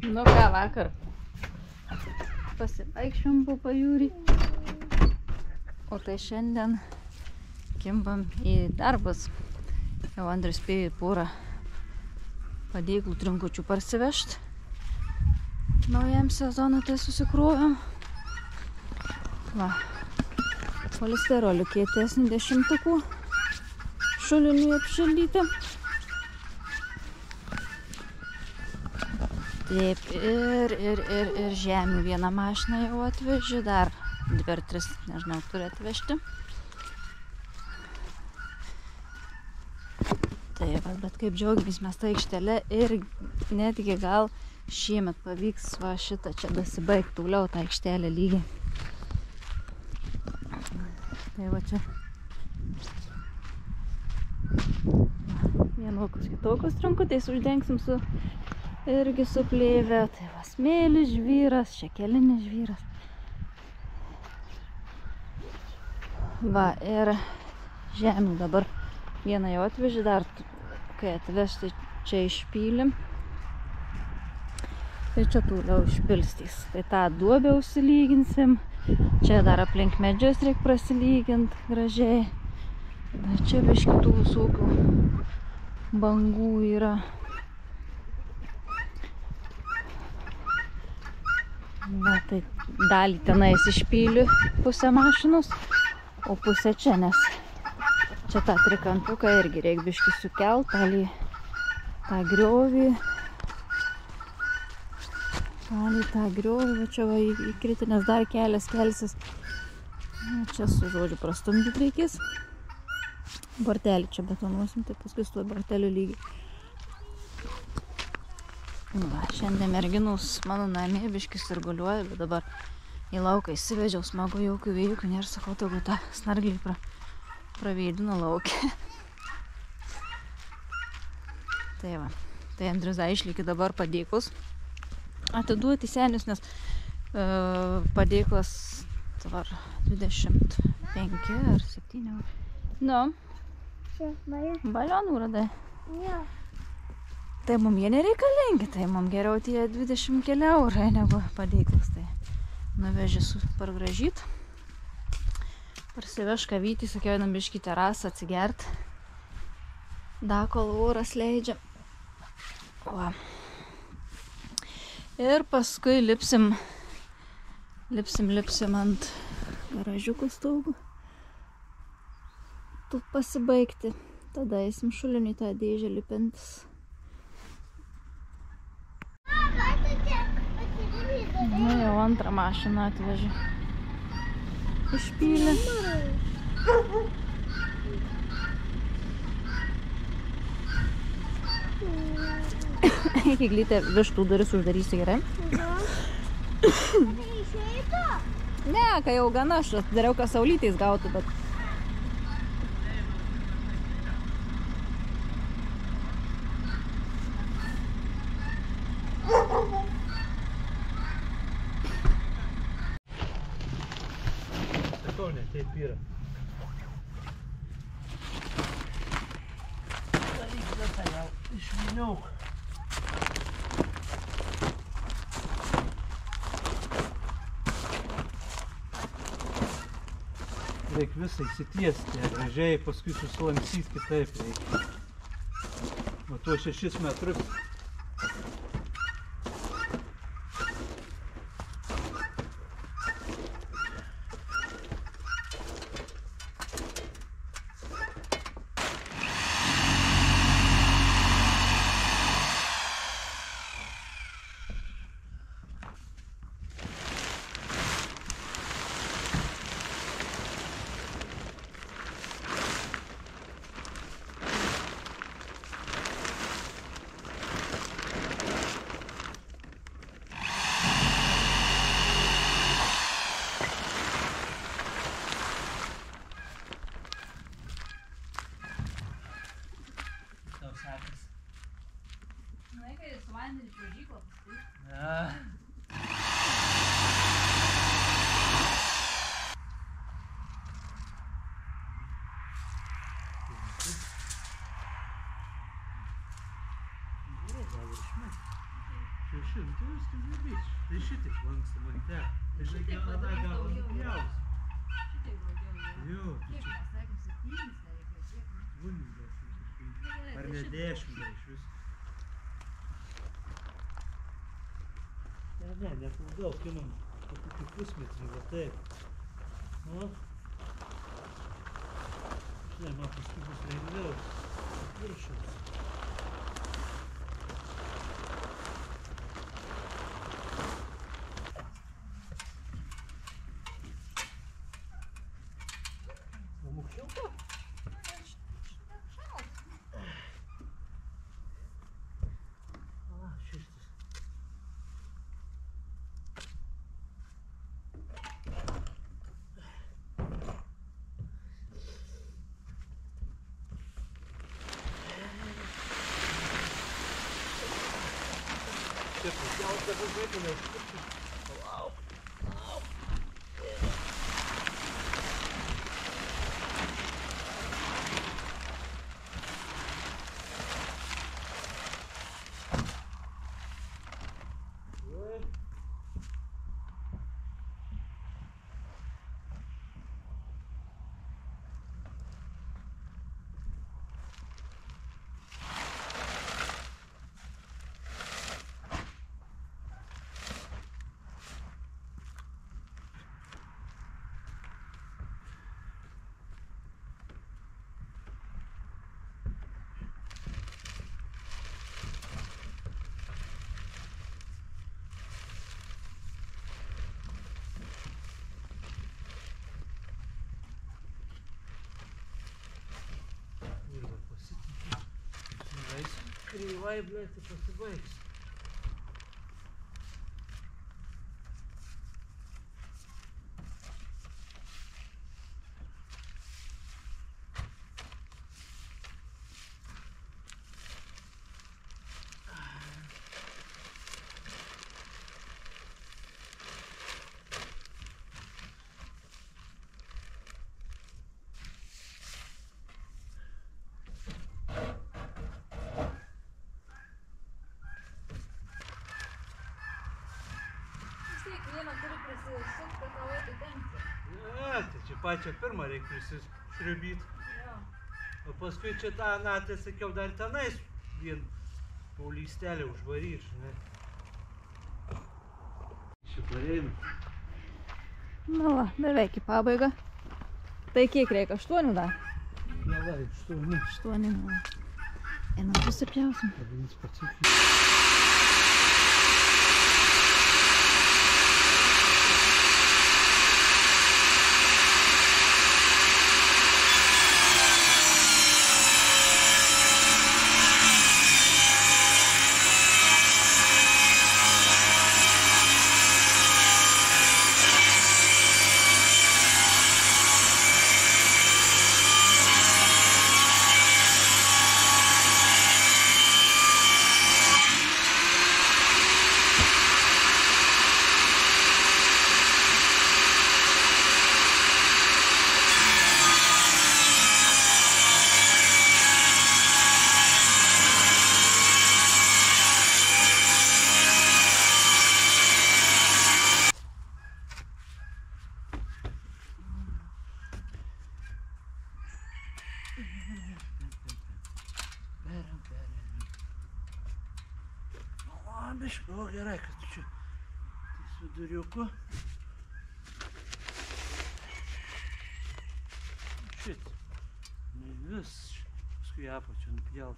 Nu ką, vakar pasivaikščiom po pajūrį, o tai šiandien kimbam į darbus. Jau Andrius spėjo porą padėklų trinkučių parsivežt. Naujam sezonui tai susikrovėm. Va, polisterolių kietesnį 10-ukų šuliniui apšildyti. Taip, ir žemių vieną mašiną jau atvežė, dar 2 ar 3, nežinau, turi atvežti. Taip, bet kaip džiaugiamės mes tą aikštelę ir netgi gal šiemet pavyks va šitą čia dasibaigti toliau tą aikštelę lygiai. Tai va čia vienokius kitokius trunkutės uždengsim su irgi su plėve. Tai va smėlis žvyras, šekelinis žvyras. Va ir žemių dabar vieną jau atvežė, dar kai atvežti čia išpylim. Ir čia toliau išpilstys. Tai tą duobę užsilyginsim. Čia dar aplink medžius reikia prasilyginti gražiai. Bet čia biškį tų visokių bangų yra. Va, tai dalį tenais išpyliu pusę mašinos, o pusę čia, nes čia tą trikampiuką irgi reikia biškį sukelt, dalį tą griovį. Dalį tą griovį, va čia va įkriti, nes dar kelias kelsis. Čia su žodžiu prastumdyti reikės. Bortelį čia betonuosim, tai paskui su tuo borteliu lygiai. Va, šiandien merginos mano namie biškį sirguliuoja, bet dabar į lauką įsivežiau smagu jaukių vėjukų, ir sakau, tegu tą snarglį praveidino laukia. Tai va, tai Andrius išlygį dabar padėklos atiduoti senius, nes padėklas tvar 25 ar 7 eurų. Nu, balionų radai. Jo. Tai mums jie nereikalingi, tai mums geriau tie 20 keli eurai negu padėklas. Tai nuvežė su pargražyt. Parsiveš kavytį, sakiau, einam biškį terasą atsigert. Da, kol oras leidžia. Va. Ir paskui lipsim ant garažiuko stogų. Tu pasibaigti. Tada eisim šulinį tą dėžę lipintis. Nu, jau antrą mašiną atvežė. Išpylė. Iki glytė vištų duris uždarysi, gerai? Ne, kai jau gana, aš dariau, kad saulytais gautų, bet... Ne, taip yra. Daryk visą jau išminiau. Reikia visą įsitiesti, gražiai, paskui susilanksyt kitaip reikia. O tuo 6 metrus. vandeniu čiuožyklą paskui. Ne. 600, tai viskas nebyčiai. Tai šitaip lanksta man te. Tai žaidė aną galą nupjaus. Šitaip daugiau, Jo, tai kiek čia mes sakėm, 7 reikia, kiek? 20. Ar ne 10 dar iš vis. Ne, neplūdauk, imam kokį pusmetrį, va taip. O. Žinai, man paskui bus lengviau. Viršus. Pamukščiau? A, šeštas. Čia pusiau, kad užveikia neužkirčiu. Palauk. Кривай, блядь, ты посыпаешься. Vieną turi prisisukti, kad tau eitų tempti. Ne, tai čia pačią pirmą reikia prisišriubyt. Jo. O paskui čia tą natę, sakiau, dar tenais vien po lystelę užvaryt, žinai. Šitą einu. Nu va, beveik į pabaigą. Tai kiek reikia? 8 dar? Davai, 8. 8, nu va. Einam susipjausim. Padaryt specifiką. Biškai, o gerai, kad tu čia su viduriuku. Šit. Nu vis, paskui apačią nupjaut.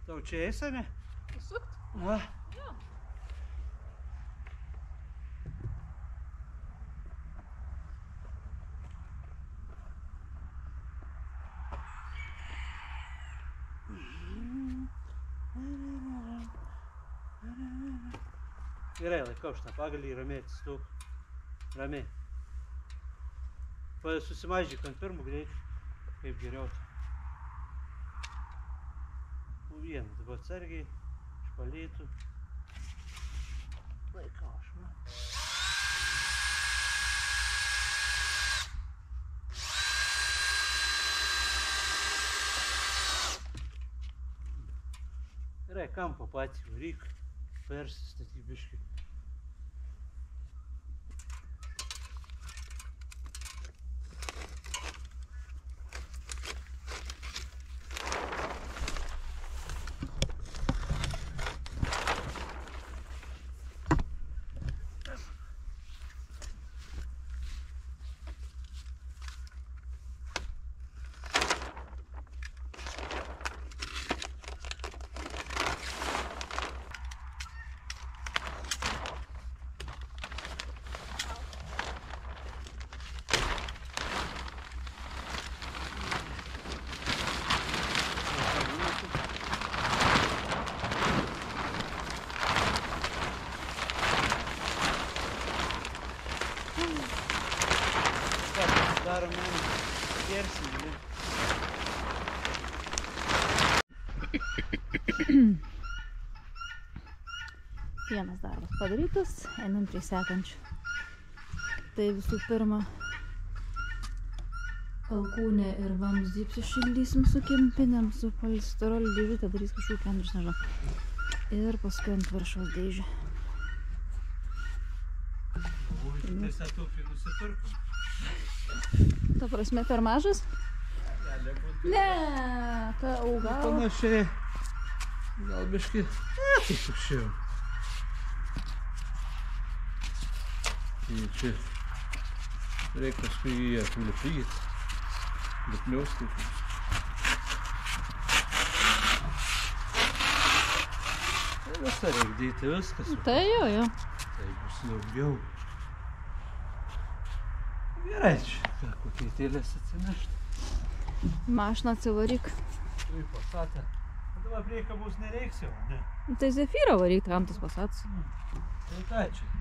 Tau čia eis, ar ne? Sukt? Na. Jo. Gerai, laikau šitą pagalį, ramiai atsistuk. Ramiai. Susimažyk ant pirmų greičių, kaip geriausia. vieną, dabar atsargiai, špalėtų. Laikau aš, va. Gerai, kampą patį varyk, persistatyk biškį. Darom man kersinį. Vienas darbas padarytas, einam prie sekančių. Tai visų pirma, alkūnę ir vamzdį apsišildysim su kempinėm, su polistirolio dėžutė, darys kažkokį andrius, nežinau. Ir paskui ant viršaus dėžę. Tai satūpį nusipirkom. Ta prasme, per mažas? Ne, ta auga. Panašiai. Gal biškį. Tai šiau. Čia. Reikia paskui jį atlipyt. Lipniaus taip. Visą reikia dėti viskas. Tai jo. Tai bus daugiau. Gerai, čia kokie tėlės atsinešti. Mašiną atsivaryk. Tai pasatę. Dabar priekabos nereiks jau, ne? Tai Zefyrą varyk, kam tas pasats. Tai ką čia?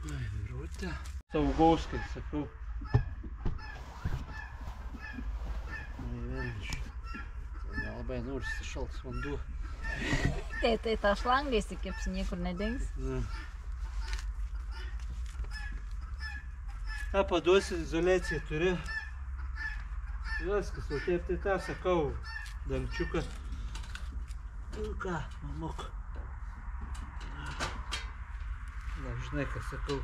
Ai, virutė. Saugauskai, sakau. Ai, vienš. Tai nelabai nors šaltas vanduo. Tai tą šlangą įsikepsi, niekur nedings. Ką paduosi, izoliaciją turi. Viskas, o taip tai tą sakau. Damčiuką. Nu ką, mamuk. Na, žinai, ką sakau,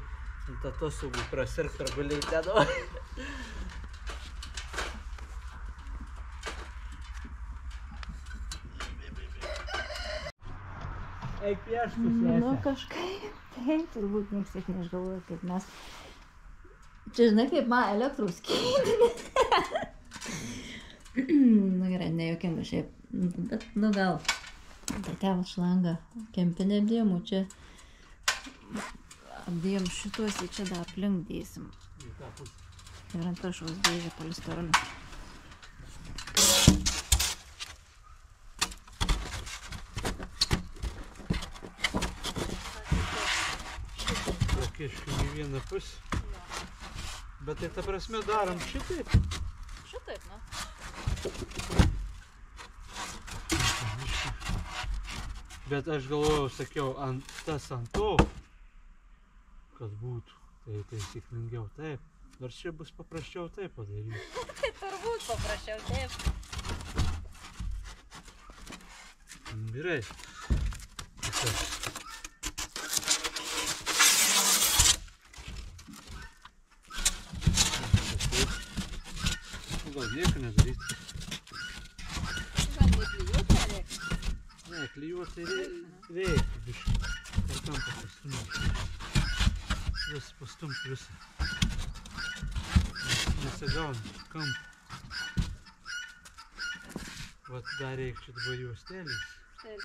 ant atostogų prasirgt ar guliai dedu. Eik pieštus lėsė. Nu kažkaip, tai turbūt nieks tiek neišgalvoja, kaip mes. Čia žinai, kaip man elektros skydinė. Nu gerai, nejuokinga šiaip, bet nu gal. Tai tėvas šlangą kempinė apdėjimų, čia apdėjom šituos, čia dar aplink dėsim. Ir ant viršaus dėžę polistirolio. Kieškim į vieną pusę. Bet tai ta prasme darom šitaip. Šitaip, na. Bet aš galvojau, sakiau, tas ant to, kad būtų. Tai taisyklingiau taip. Nors čia bus paprasčiau taip padaryti. Tai per būt paprasčiau, taip. Gerai. Gal nieko nedaryti. Gal neklijuoti reikia? Ne, klijuoti reikia biškį. Per kampą pastumti. Visą pastumti visą. Nesigauna kampą. Vat dar reikia čia dabar juostelės. Taip.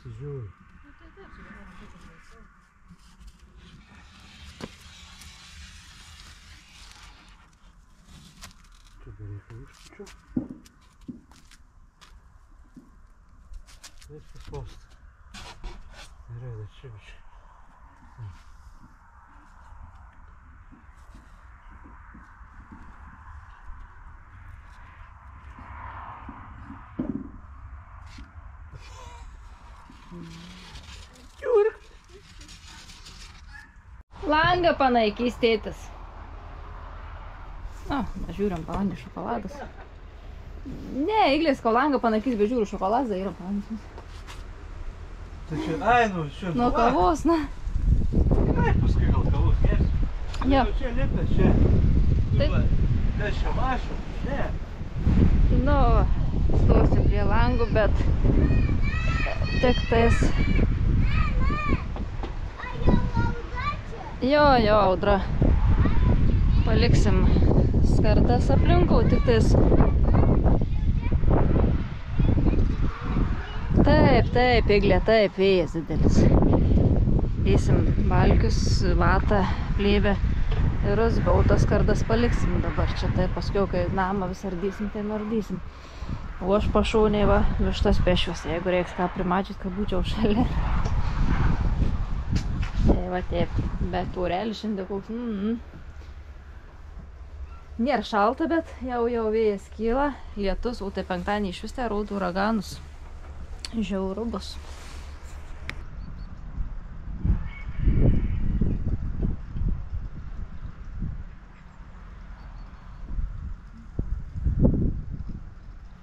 Pasižiūriu. Nu tai taip, čia dabar būtų baisiau. Čia dar reikia užpučiu. Taip paspausti. Gerai, dar čia biškį. Langą panaikys tėtis. Na, mes žiūrim, palandė šokoladas. Ne, Iglės, kol langą panaikys, bet žiūriu, šokoladas yra palandės. Tai čia, ai, nu, čia... Nuo kavos, na. Ai, paskui gal kavos gersiu. Jo. Čia lipęs, čia... Taip. Čia mašų, ne. Nu, stosiu prie langų, bet tik tais... Jo, audra. Paliksim skardas aplinkų, tik tais... Taip, Iglė, taip, vėjas didelis. Dėsim valkius, vatą, plėvę ir rozbautas skardas paliksim dabar čia. Tai paskiau, kai namą vis ardysim, tai nardysim. O aš pašauniai va, vištas pešiuosi, jeigu reiks ką primačyt, kad būčiau šalia. Tai va taip, bet taurelį šiandien koks, Nėra šalta, bet jau vėjas kyla, lietus, o tai penktadienį iš vis tai raudų uraganus. Žiauru bus.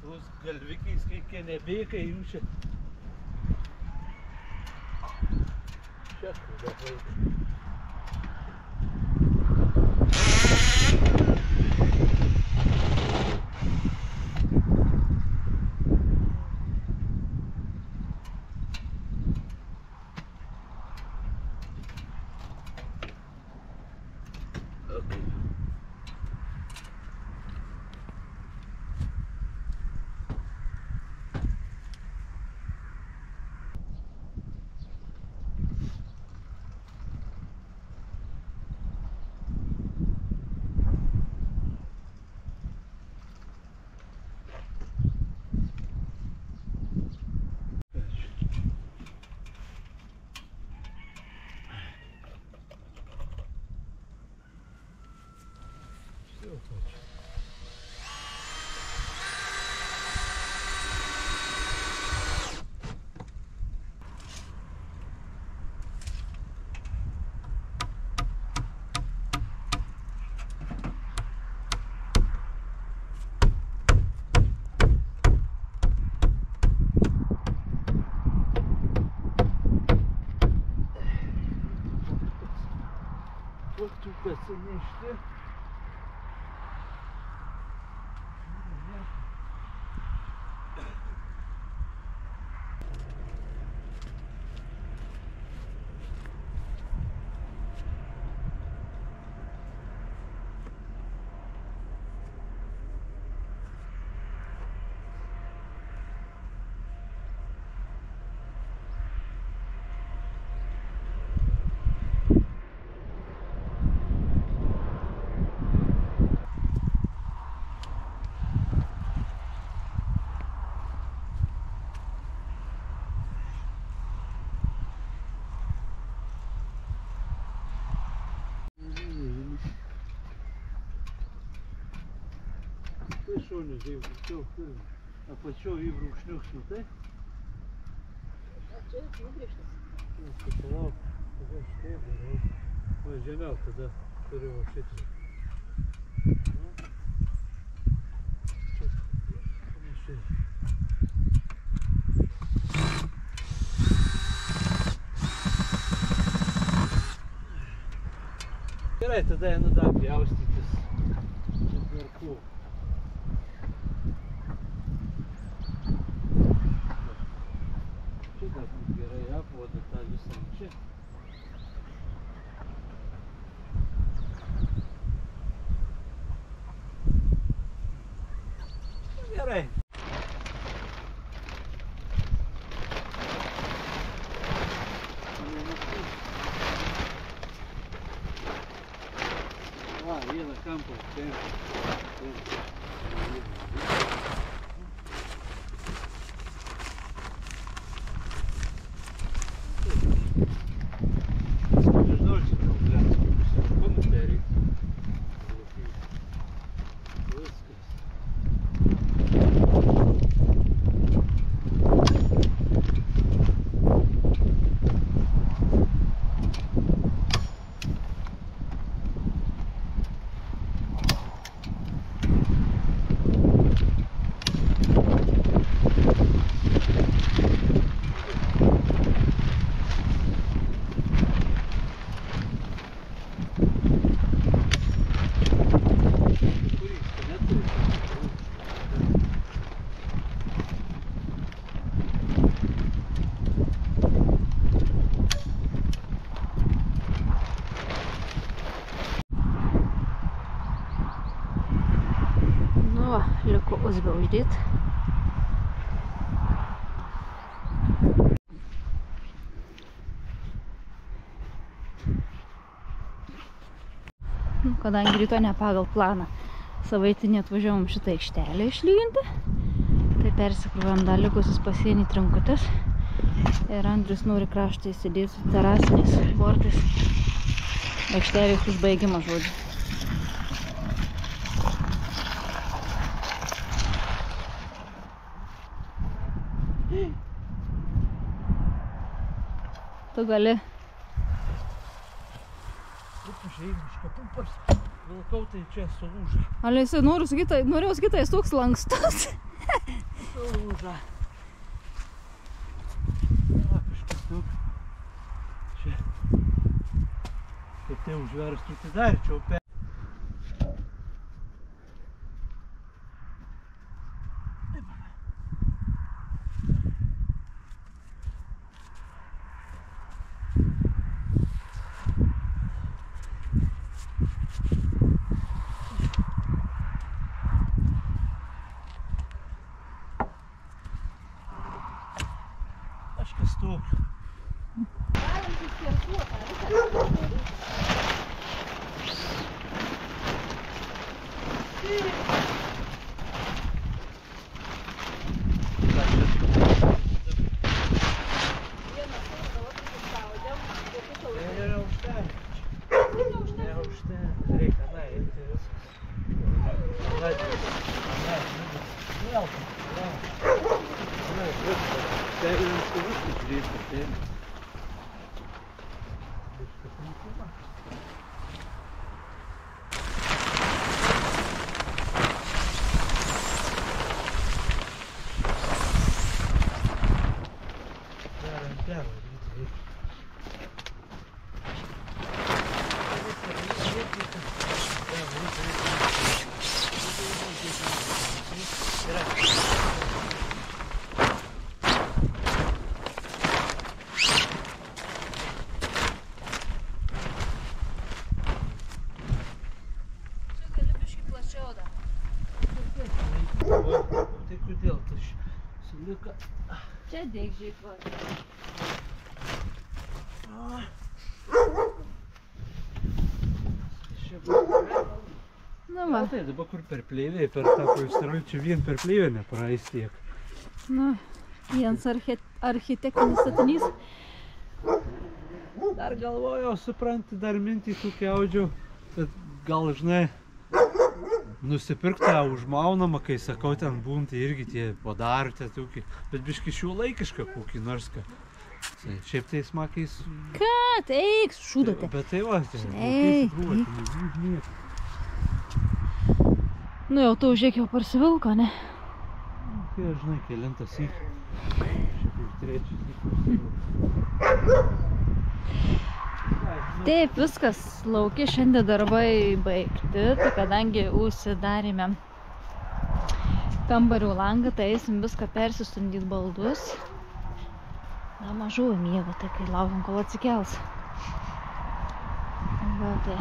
Tos galvikais, kai nebėgai, jų čia... Čia kur vaikai. Tu pasinešti. šaunės, jeigu jau turim. Apačiau įbrūkšniuk, tai? Čia nubrėžtas. Palauk, tada štai darau. Va, žemiau tada turiu va šitą. Čia panašiai. Gerai, tada einu dar pjaustytis. Tvarkų. Šitą gerai apvoda tą visą čia. Gerai. Va, vieną kampą. Nežinau, čia gal blės, kokius telefonus pereit. Viskas. Liko uzbę uždėt. Kadangi ryto ne pagal planą savaitinį atvažiavom šitą aikštelę išlyginti, tai persikrovėm dar likusius pasienį trinkutes ir Andrius nori kraštą įsidėti su terasiniais bortais. Aikštelės užbaigimas žodžiu. Tu gali. Taip užėjim iš kapumpas. Vilkau tai čia sulūža. Ale jisai norėjau sakyti, jis toks lankstus. Sulūža. Va, kažkas daug. Čia. Taip tai užverus truputį dar čia upė. Kažkas tokio. Galim suskersuotą. Tai kodėl tas sulika? Čia dėkžiai kvarta. Nu va. Tai dabar kur per plėvę, per tą polistrolį, čia vien per plėvę nepraeis tiek. Nu, vienas architektinis statinys. Dar galvojau, supranti, dar mintį tokią audžiau, kad gal, žinai, nusipirkt tą užmaunamą, kai sakau, ten būn, tai irgi tie padarų, tie tūkį, bet biški šiuolaikišką kokį nors ką. Šiaip tai smakiais... Kad, eik, šūdote. Bet tai va, tai... Eik, Nu jau tu žiūrėk jau parsivilko, ne? Tai aš žinai, kelintas į. Šiaip ir trečias į. Taip, viskas, lauki šiandien darbai baigti, tai kadangi užsidarėme kambarių langą, tai eisim viską persistumdyti baldus. Na, mažau miego, tai kai laukiam, kol atsikels. Va, tai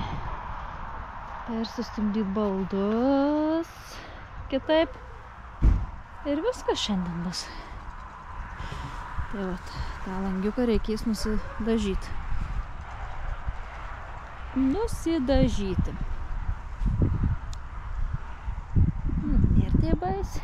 persistumdyti baldus kitaip ir viskas šiandien bus. Tai va, tą langiuką reikės nusidažyti. Nėr tai baisi.